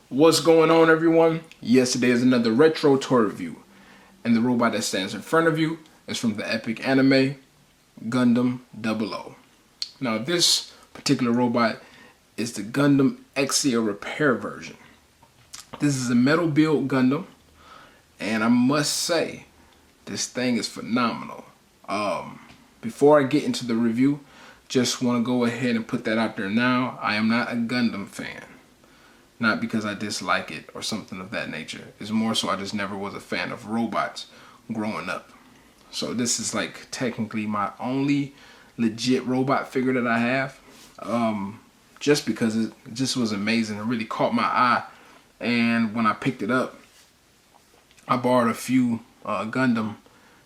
What's going on, everyone? Yes, today is another retro toy review, and the robot that stands in front of you is from the epic anime Gundam 00. Now, this particular robot is the Gundam Exia repair version. This is a metal build Gundam, and I must say, this thing is phenomenal. Before I get into the review, just want to go ahead and put that out there now. I am not a Gundam fan. Not because I dislike it or something of that nature. It's more so I just never was a fan of robots growing up. So this is like technically my only legit robot figure that I have. Just because it just was amazing. It really caught my eye. And when I picked it up, I borrowed a few Gundam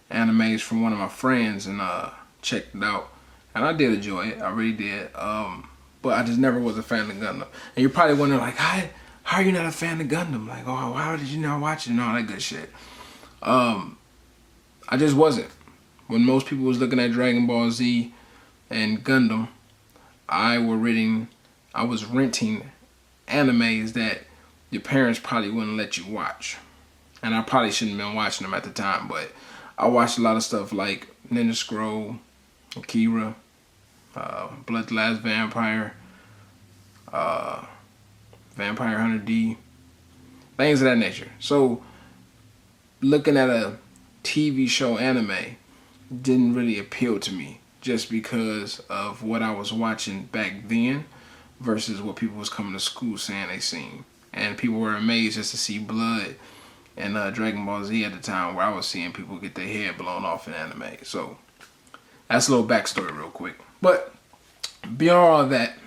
animes from one of my friends and checked it out. And I did enjoy it. I really did. But I just never was a fan of Gundam. And you're probably wondering, like, how are you not a fan of Gundam? Like, oh, how did you not watch it and all that good shit? I just wasn't. When most people was looking at Dragon Ball Z and Gundam, I was renting animes that your parents probably wouldn't let you watch. And I probably shouldn't have been watching them at the time, but I watched a lot of stuff like Ninja Scroll, Akira, Blood the Last Vampire, Vampire Hunter D, things of that nature. So looking at a TV show anime didn't really appeal to me just because of what I was watching back then versus what people was coming to school saying they seen. And people were amazed just to see blood and Dragon Ball Z at the time, where I was seeing people get their head blown off in anime. So that's a little backstory real quick. But beyond all of that,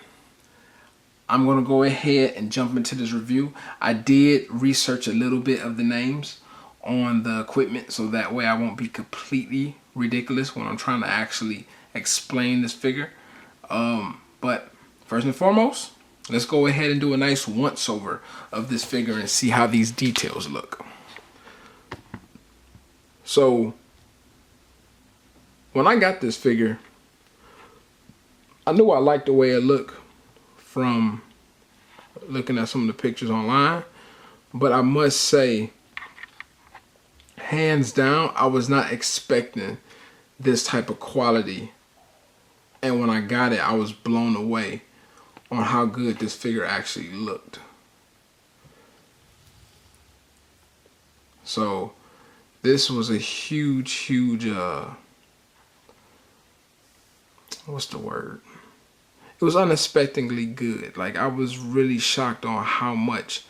I'm going to go ahead and jump into this review. I did research a little bit of the names on the equipment, so that way I won't be completely ridiculous when I'm trying to actually explain this figure. But first and foremost, let's go ahead and do a nice once over of this figure and see how these details look. So when I got this figure, I knew I liked the way it looked from looking at some of the pictures online, but I must say, hands down, I was not expecting this type of quality. And when I got it, I was blown away on how good this figure actually looked. So this was a huge, what's the word? It was unexpectedly good. Like, I was really shocked on how much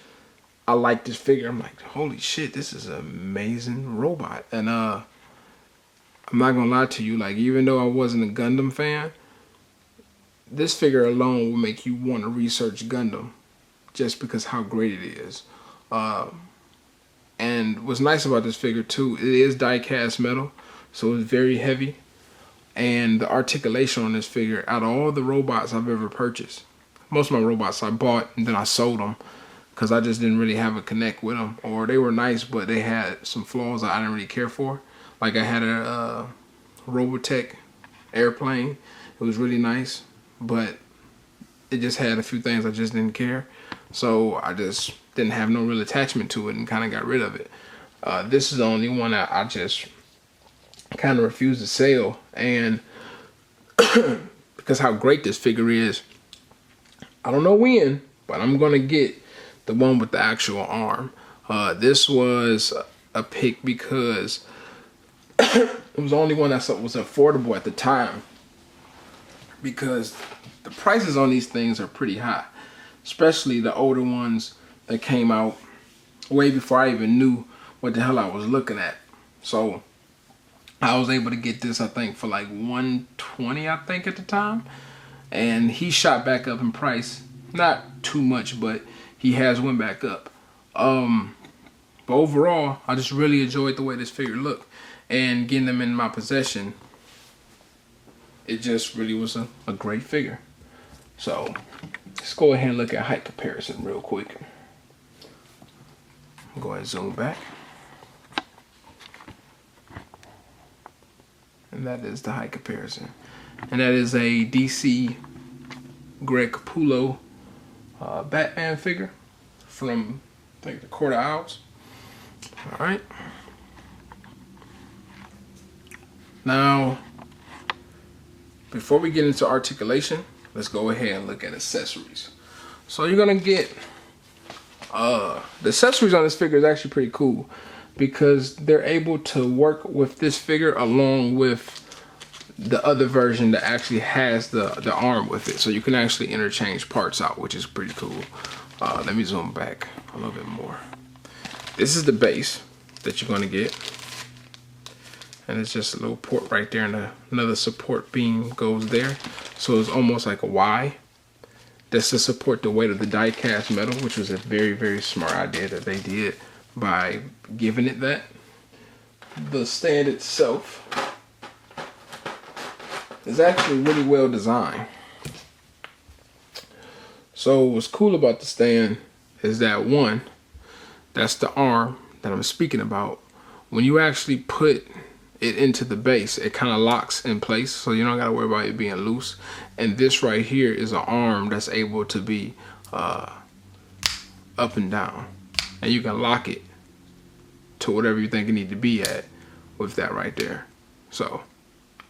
I liked this figure. I'm like, holy shit, this is an amazing robot. And I'm not gonna lie to you, like, even though I wasn't a Gundam fan, this figure alone will make you want to research Gundam just because how great it is. And what's nice about this figure too, it is die-cast metal, so it's very heavy. And the articulation on this figure, out of all the robots I've ever purchased, most of my robots I bought and then I sold them because I just didn't really have a connect with them, or they were nice but they had some flaws that I didn't really care for. Like, I had a Robotech airplane. It was really nice, but it just had a few things I just didn't care. So I just didn't have no real attachment to it and kind of got rid of it. This is the only one that I just kind of refused to sell. And because how great this figure is, I don't know when, but I'm going to get the one with the actual arm. This was a pick because it was the only one that was affordable at the time, because the prices on these things are pretty high, especially the older ones that came out way before I even knew what the hell I was looking at. So I was able to get this, I think, for like $120, I think, at the time. And he shot back up in price. Not too much, but he has went back up. But overall, I just really enjoyed the way this figure looked. And getting them in my possession, it just really was a great figure. So let's go ahead and look at height comparison real quick. Go ahead and zoom back. And that is the height comparison. And that is a DC Greg Capullo Batman figure from, I think, the Quarter Owls. All right. Now, before we get into articulation, let's go ahead and look at accessories. So you're gonna get the accessories on this figure is actually pretty cool because they're able to work with this figure along with the other version that actually has the arm with it. So you can actually interchange parts out, which is pretty cool. Let me zoom back a little bit more. This is the base that you're gonna get. And it's just a little port right there, and another support beam goes there. So it's almost like a Y. That's to support the weight of the die-cast metal, which was a very, very smart idea that they did by giving it that. The stand itself is actually really well designed. So what's cool about the stand is that, one, that's the arm that I'm speaking about. When you actually put it into the base, it kind of locks in place, so you don't got to worry about it being loose. And this right here is an arm that's able to be up and down, and you can lock it to whatever you think it need to be at with that right there. So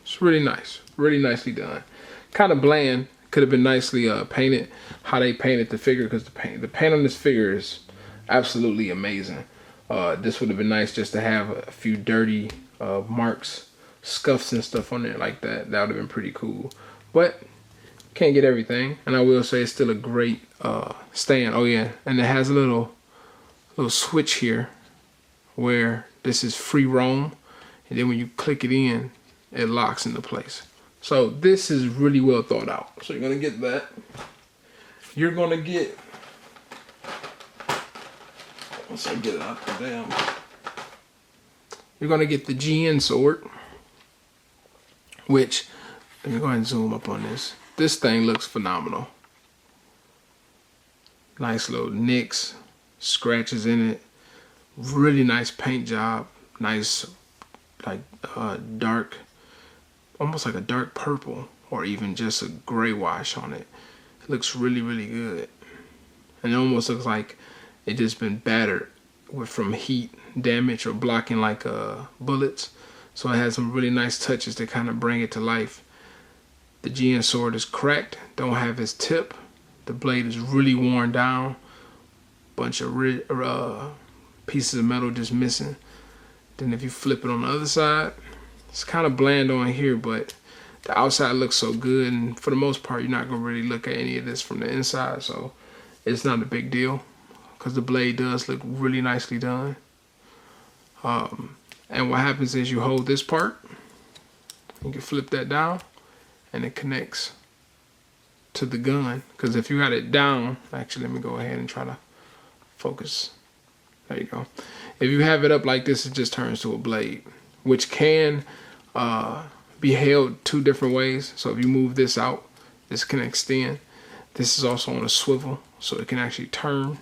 it's really nice, really nicely done. Kind of bland. Could have been nicely painted. How they painted the figure, because the paint on this figure is absolutely amazing. This would have been nice just to have a few dirty marks, scuffs and stuff on there like that. That would have been pretty cool. But can't get everything. And I will say it's still a great stand. Oh yeah, and it has a little switch here where this is free roam, and then when you click it in, it locks into place. So this is really well thought out. So you're gonna get that. You're gonna get, once I get it out the damn, you're gonna get the GN sword, which, let me go ahead and zoom up on this. This thing looks phenomenal. Nice little nicks, scratches in it, really nice paint job, nice like dark, almost like a dark purple or even just a gray wash on it. It looks really, really good. And it almost looks like it just been battered from heat damage or blocking like bullets. So it has some really nice touches to kind of bring it to life. The GN sword is cracked, don't have its tip. The blade is really worn down. Bunch of pieces of metal just missing. Then if you flip it on the other side, it's kind of bland on here, but the outside looks so good, and for the most part you're not gonna really look at any of this from the inside, so it's not a big deal because the blade does look really nicely done. And what happens is you hold this part, you can flip that down, and it connects to the gun. Because if you got it down, actually let me go ahead and try to focus. There you go. If you have it up like this, it just turns to a blade, which can be held two different ways. So if you move this out, this can extend. This is also on a swivel, so it can actually turn,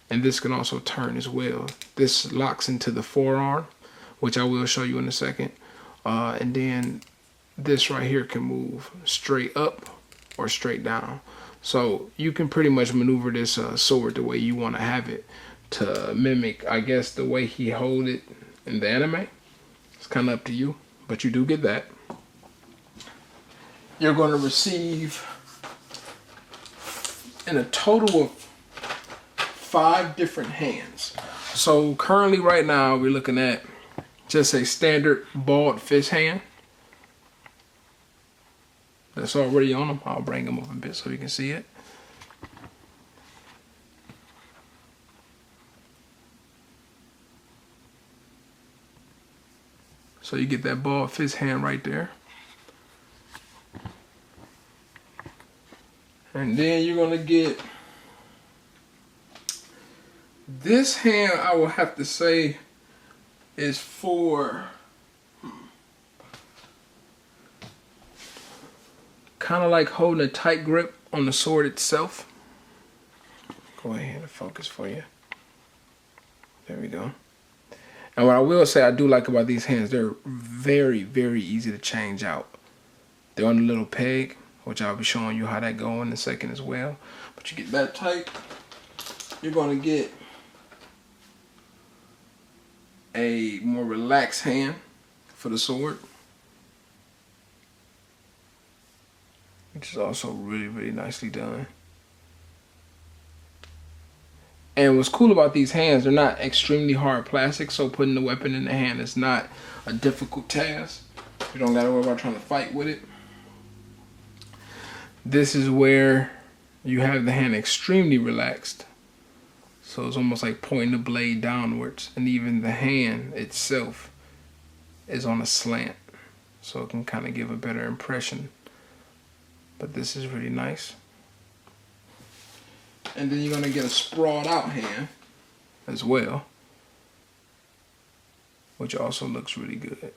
and this can also turn as well. This locks into the forearm, which I will show you in a second, and then this right here can move straight up or straight down. So you can pretty much maneuver this sword the way you want to have it to mimic, I guess, the way he hold it in the anime. It's kind of up to you, but you do get that. You're going to receive in a total of 5 different hands. So currently right now we're looking at just a standard balled fist hand. That's already on them. I'll bring them up a bit so you can see it. So you get that balled fist hand right there. And then you're gonna get this hand. I will have to say is for kind of like holding a tight grip on the sword itself. Go ahead and focus for you. There we go. And what I will say I do like about these hands, they're very, very easy to change out. They're on a little peg, which I'll be showing you how that goes in a second as well. But you get that tight, you're going to get a more relaxed hand for the sword, which is also really, really nicely done. And what's cool about these hands, they're not extremely hard plastic, so putting the weapon in the hand is not a difficult task. You don't gotta worry about trying to fight with it. This is where you have the hand extremely relaxed. So it's almost like pointing the blade downwards, and even the hand itself is on a slant, so it can kind of give a better impression. But this is really nice. And then you're gonna get a sprawled out hand as well, which also looks really good.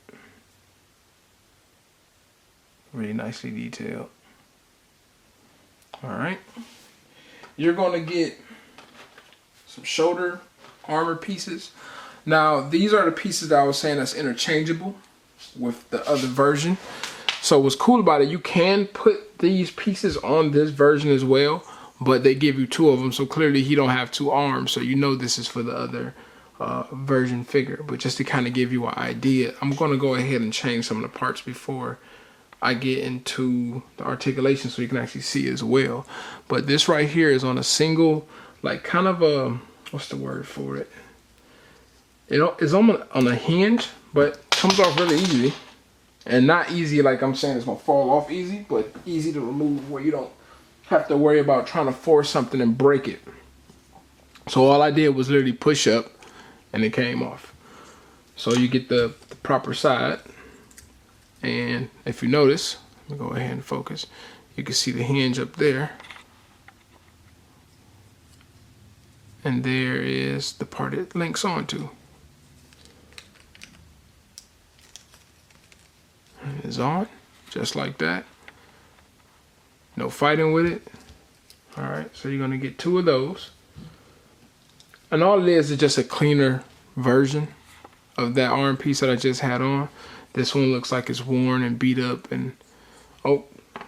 Really nicely detailed. All right. You're gonna get some shoulder armor pieces. Now, these are the pieces that I was saying that's interchangeable with the other version. So what's cool about it, you can put these pieces on this version as well, but they give you two of them, so clearly he don't have two arms, so you know this is for the other version figure. But just to kind of give you an idea, I'm going to go ahead and change some of the parts before I get into the articulation so you can actually see as well. But this right here is on a single, like kind of a, what's the word for it? It's on a hinge, but comes off really easy. And not easy like I'm saying it's going to fall off easy, but easy to remove where you don't have to worry about trying to force something and break it. So all I did was literally push up and it came off. So you get the proper side. And if you notice, let me go ahead and focus. You can see the hinge up there. And there is the part it links onto. And it's on, just like that. No fighting with it. All right, so you're gonna get two of those. And all it is just a cleaner version of that arm piece that I just had on. This one looks like it's worn and beat up and, oh,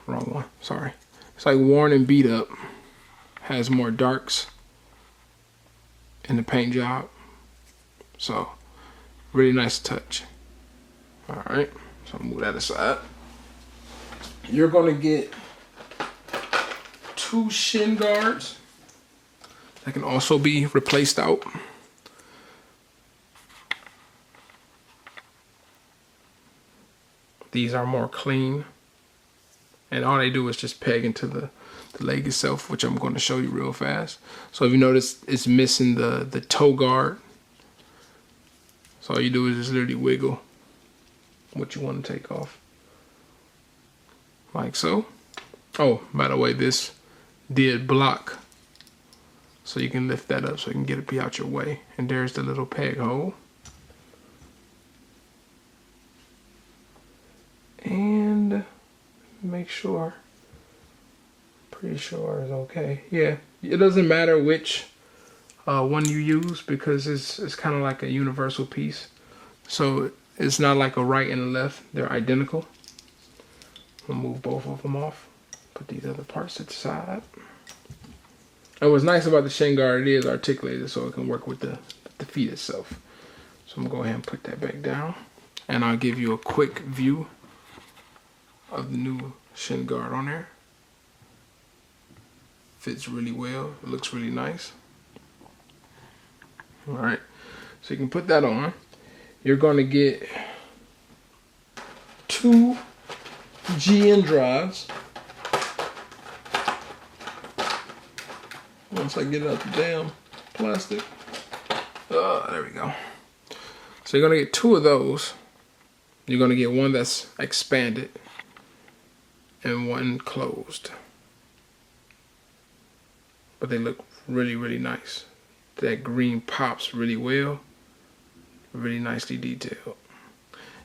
wrong one, sorry. It's like worn and beat up. Has more darks in the paint job. So, really nice touch. All right, so I'll move that aside. You're gonna get two Shin Guards that can also be replaced out. These are more clean, and all they do is just peg into the leg itself, which I'm going to show you real fast. So if you notice, it's missing the toe guard. So all you do is just literally wiggle what you want to take off, like so. Oh, by the way, this did block, so you can lift that up so you can get it be out your way. And there's the little peg hole. And make sure, pretty sure it's okay. Yeah, it doesn't matter which one you use, because it's kind of like a universal piece. So it's not like a right and a left, they're identical. I'll move both of them off. Put these other parts to the side. And what's nice about the Shin Guard, it is articulated so it can work with the feet itself. So I'm gonna go ahead and put that back down, and I'll give you a quick view of the new Shin Guard on there. Fits really well, it looks really nice. All right, so you can put that on. You're gonna get two GN drives. Once I get it out the damn plastic. There we go. So you're gonna get two of those. You're gonna get one that's expanded and one closed. But they look really, really nice. That green pops really well. Really nicely detailed.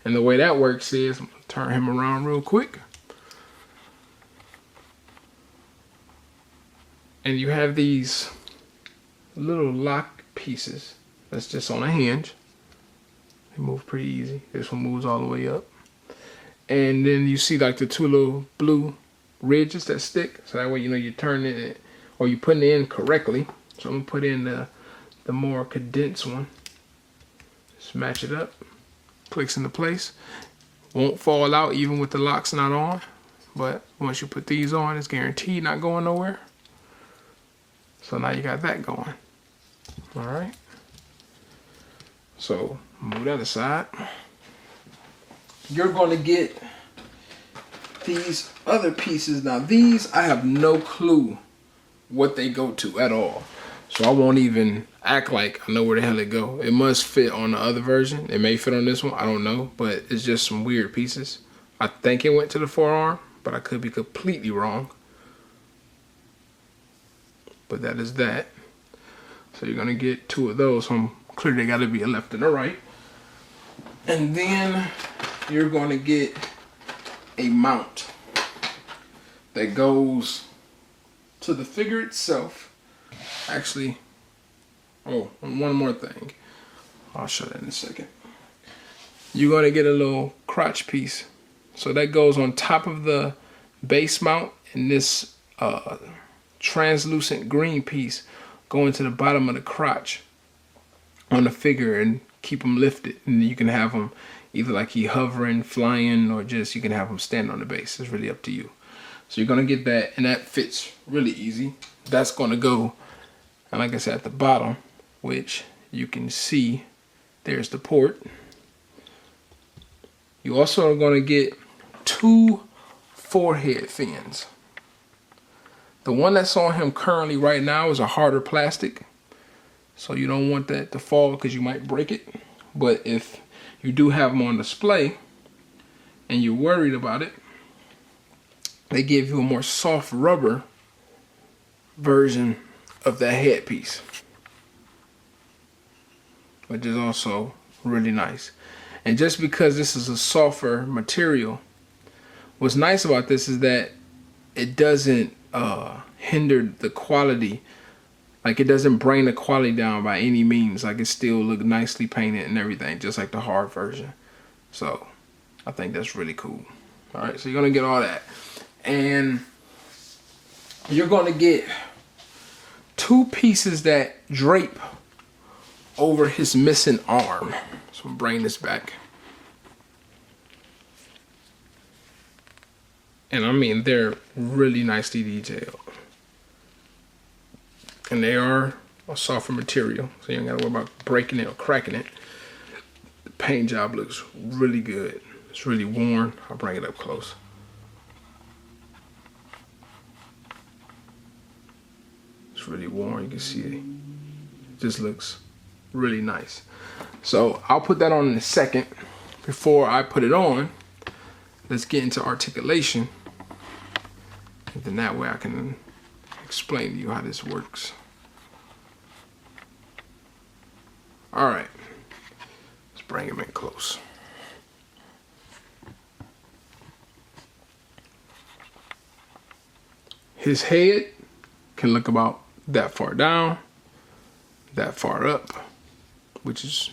And the way that works is, I'm gonna turn him around real quick. And you have these little lock pieces that's just on a hinge. They move pretty easy. This one moves all the way up. And then you see like the two little blue ridges that stick. So that way you know you're turning it, or you're putting it in correctly. So I'm gonna put in the more condensed one. Just match it up. Clicks into place. Won't fall out even with the locks not on. But once you put these on, it's guaranteed not going nowhere. So now you got that going. All right. So move that aside. You're going to get these other pieces. Now these, I have no clue what they go to at all. So I won't even act like I know where the hell it go. It must fit on the other version. It may fit on this one, I don't know. But it's just some weird pieces. I think it went to the forearm, but I could be completely wrong. But that is that. So you're gonna get 2 of those. So clearly they gotta be a left and a right. And then you're gonna get a mount that goes to the figure itself. Actually, oh, and one more thing. I'll show that in a second. You're gonna get a little crotch piece. So that goes on top of the base mount, and this translucent green piece going to the bottom of the crotch on the figure and keep them lifted. And you can have them either like he hovering, flying, or just you can have them stand on the base. It's really up to you. So you're gonna get that, and that fits really easy. That's gonna go, and like I said, at the bottom, which you can see, there's the port. You also are gonna get 2 forehead fins. The one that's on him currently right now is a harder plastic, so you don't want that to fall because you might break it. But if you do have them on display and you're worried about it, they give you a more soft rubber version of that headpiece, which is also really nice. And just because this is a softer material, what's nice about this is that it doesn't hinder the quality. Like, it doesn't bring the quality down by any means. Like, it still look nicely painted and everything, just like the hard version. So I think that's really cool. All right, so you're gonna get all that, and you're gonna get 2 pieces that drape over his missing arm. So I'm bringing this back. And I mean, they're really nicely detailed. And they are a softer material, so you don't gotta worry about breaking it or cracking it. The paint job looks really good. It's really worn. I'll bring it up close. It's really worn, you can see it. It just looks really nice. So I'll put that on in a second. Before I put it on, let's get into articulation. And then that way I can explain to you how this works. All right, let's bring him in close. His head can look about that far down, that far up, which is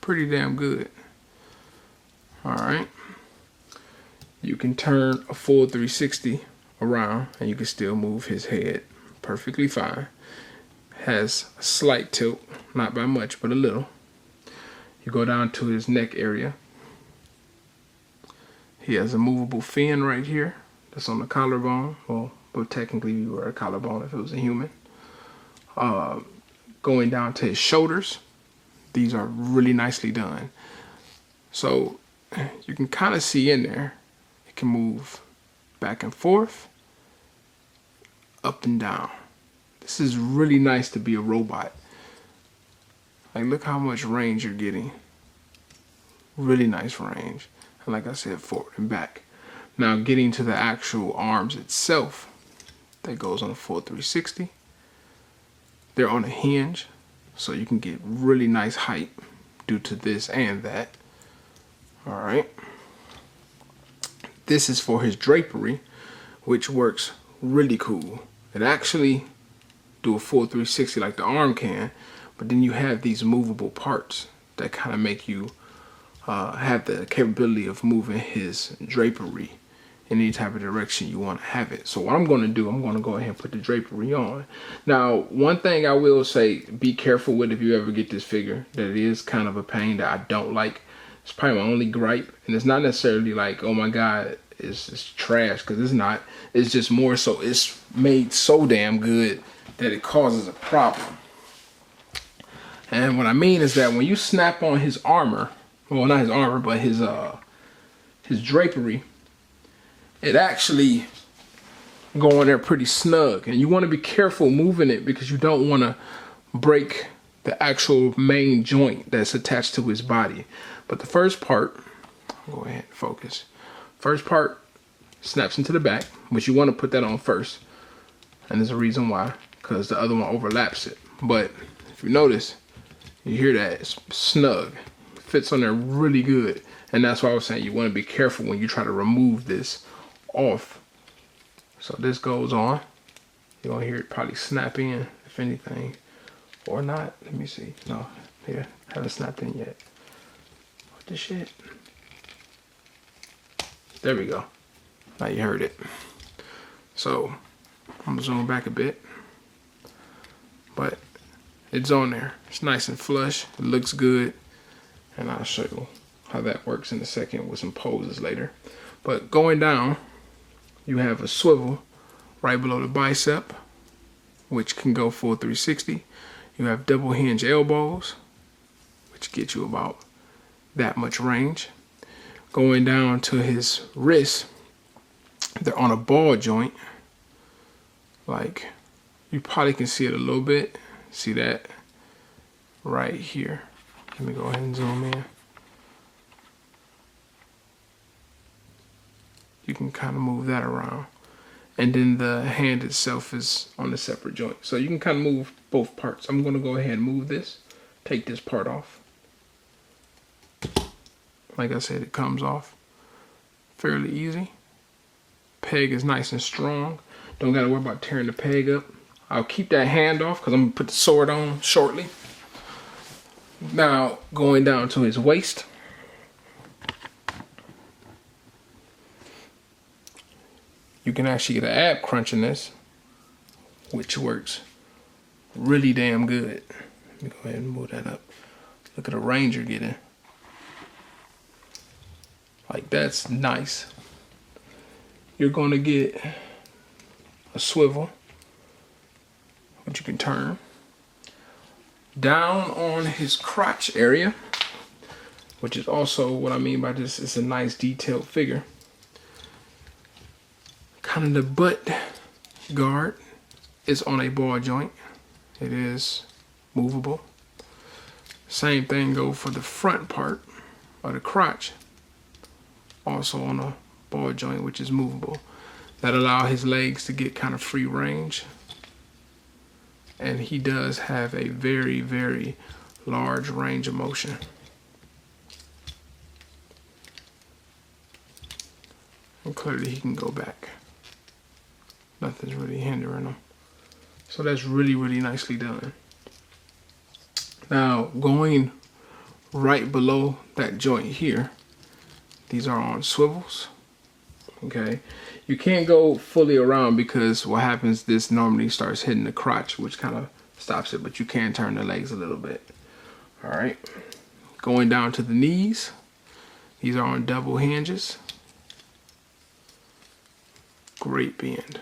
pretty damn good. All right, you can turn a full 360 around and you can still move his head perfectly fine. Has a slight tilt, not by much, but a little. You go down to his neck area. He has a movable fin right here that's on the collarbone. Well, but technically you wear a collarbone if it was a human. Going down to his shoulders. These are really nicely done. So you can kind of see in there, it can move back and forth, up and down. This is really nice to be a robot. Like, look how much range you're getting. Really nice range. And like I said, forward and back. Now getting to the actual arms itself, that goes on a full 360. They're on a hinge, so you can get really nice height due to this and that. All right. This is for his drapery, which works really cool. It actually do a full 360 like the arm can, but then you have these movable parts that kind of make you have the capability of moving his drapery in any type of direction you want to have it. So what I'm going to do, I'm going to go ahead and put the drapery on. Now, one thing I will say, be careful with if you ever get this figure, that it is kind of a pain that I don't like. It's probably my only gripe, and it's not necessarily like, oh my God, it's trash, because it's not. It's just more so it's made so damn good that it causes a problem. And what I mean is that when you snap on his armor, well, not his armor, but his drapery, it actually go on there pretty snug, and you want to be careful moving it because you don't want to break the actual main joint that's attached to his body. But the first part, go ahead and focus. First part snaps into the back, but you want to put that on first, and there's a reason why, because the other one overlaps it. But if you notice, you hear that it's snug, it fits on there really good, and that's why I was saying you want to be careful when you try to remove this off. So this goes on. You're gonna hear it probably snap in, if anything, or not. Let me see. No, here, haven't snapped in yet. What the shit? There we go. Now you heard it. So I'm gonna zoom back a bit, but it's on there. It's nice and flush. It looks good, and I'll show you how that works in a second with some poses later. But going down, you have a swivel right below the bicep, which can go full 360. You have double hinge elbows, which get you about that much range. Going down to his wrists, they're on a ball joint. Like, you probably can see it a little bit. See that right here. Let me go ahead and zoom in. You can kind of move that around. And then the hand itself is on a separate joint. So you can kind of move both parts. I'm going to go ahead and move this. Take this part off. Like I said, it comes off fairly easy. Peg is nice and strong. Don't got to worry about tearing the peg up. I'll keep that hand off because I'm going to put the sword on shortly. Now, going down to his waist. You can actually get an ab crunch in this, which works really damn good. Let me go ahead and move that up. Look at a Ranger getting. Like, that's nice. You're going to get a swivel, which you can turn. Down on his crotch area, which is also what I mean by this, it's a nice detailed figure. Kind of the butt guard is on a ball joint. It is movable. Same thing goes for the front part of the crotch. Also on a ball joint, which is movable. That allow his legs to get kind of free range. And he does have a very, very large range of motion. And clearly he can go back. Nothing's really hindering him. So that's really, really nicely done. Now, going right below that joint here, these are on swivels. Okay, you can't go fully around because what happens, this normally starts hitting the crotch, which kind of stops it, but you can turn the legs a little bit. All right, going down to the knees, these are on double hinges. Great bend.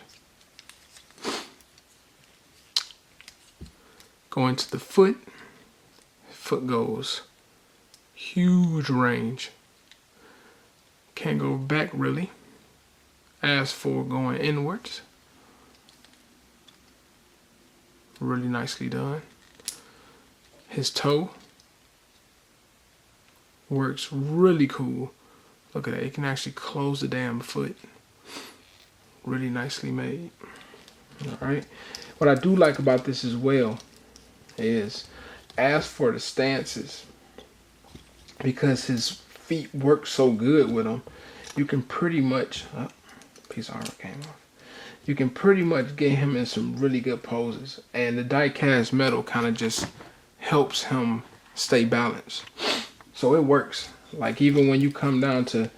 Going to the foot, foot goes huge range. Can't go back really. As for going inwards, really nicely done. His toe works really cool. Look at that, it can actually close the damn foot. Really nicely made. All right. What I do like about this as well is, as for the stances, because his feet work so good with them, you can pretty much, piece of armor came off. You can pretty much get him in some really good poses, and the die-cast metal kind of just helps him stay balanced. So it works. Like, even when you come down to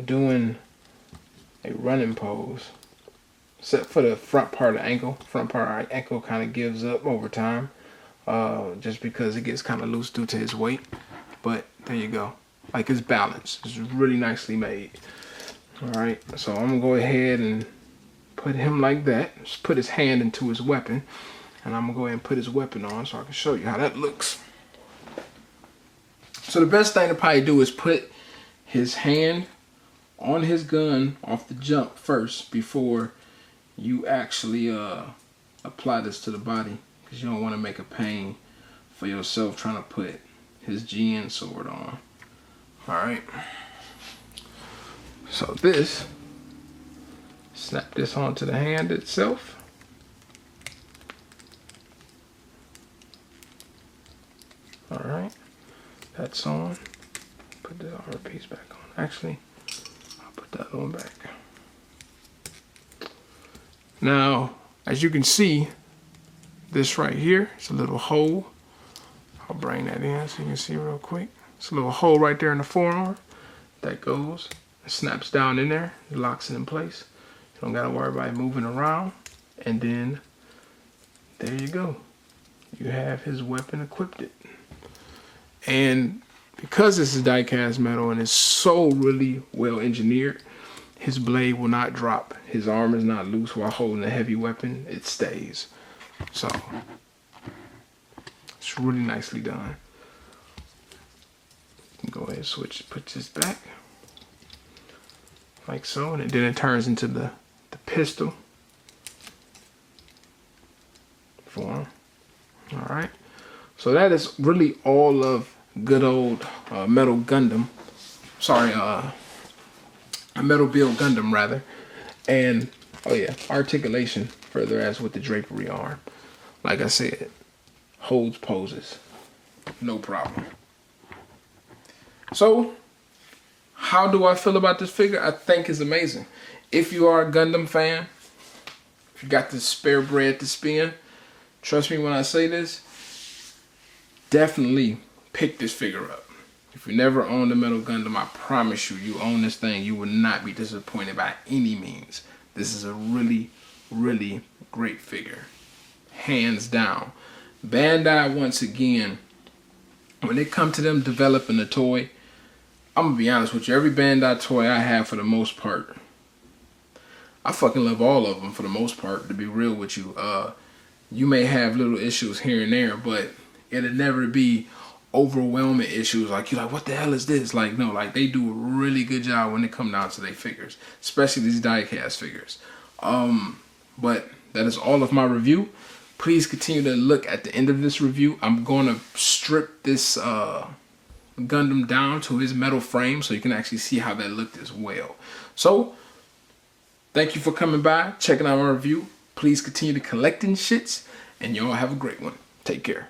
doing a running pose. Except for the front part of the ankle. Front part of the ankle kind of gives up over time. Just because it gets kind of loose due to his weight. But there you go. Like, it's balanced. It's really nicely made. Alright, so I'm going to go ahead and put him like that. Just put his hand into his weapon. And I'm going to go ahead and put his weapon on so I can show you how that looks. So the best thing to probably do is put his hand on his gun off the jump first before you actually apply this to the body, because you don't want to make a pain for yourself trying to put his GN sword on. Alright, so this, snap this onto the hand itself. Alright, that's on. Put the other piece back on. Actually, I'll put that one back. Now, as you can see, this right here, it's a little hole. I'll bring that in so you can see real quick. It's a little hole right there in the forearm. That goes, it snaps down in there, it locks it in place. You don't gotta worry about it moving around. And then, there you go. You have his weapon equipped. And because this is die-cast metal and it's so really well engineered, his blade will not drop. His arm is not loose while holding a heavy weapon. It stays. So, it's really nicely done. Go ahead and switch, put this back. Like so, and then it turns into the pistol form. Alright. So that is really all of good old Metal Gundam. Sorry, a Metal Build Gundam rather. And oh yeah, articulation further as with the drapery arm. Like I said, holds poses, no problem. So, how do I feel about this figure? I think it's amazing. If you are a Gundam fan, if you got the spare bread to spend, trust me when I say this, definitely pick this figure up. If you never owned a Metal Gundam, I promise you, you own this thing, you will not be disappointed by any means. This is a really, really great figure. Hands down. Bandai, once again, when it comes to them developing a toy, I'm going to be honest with you, every Bandai toy I have for the most part, I fucking love all of them for the most part, to be real with you. You may have little issues here and there, but it'll never be overwhelming issues like you're like, what the hell is this? Like, no, like they do a really good job when it comes down to their figures, especially these die-cast figures. But that is all of my review. Please continue to look at the end of this review. I'm going to strip this Gundam down to his metal frame so you can actually see how that looked as well. So, thank you for coming by, checking out my review. Please continue to collecting shits, and y'all have a great one. Take care.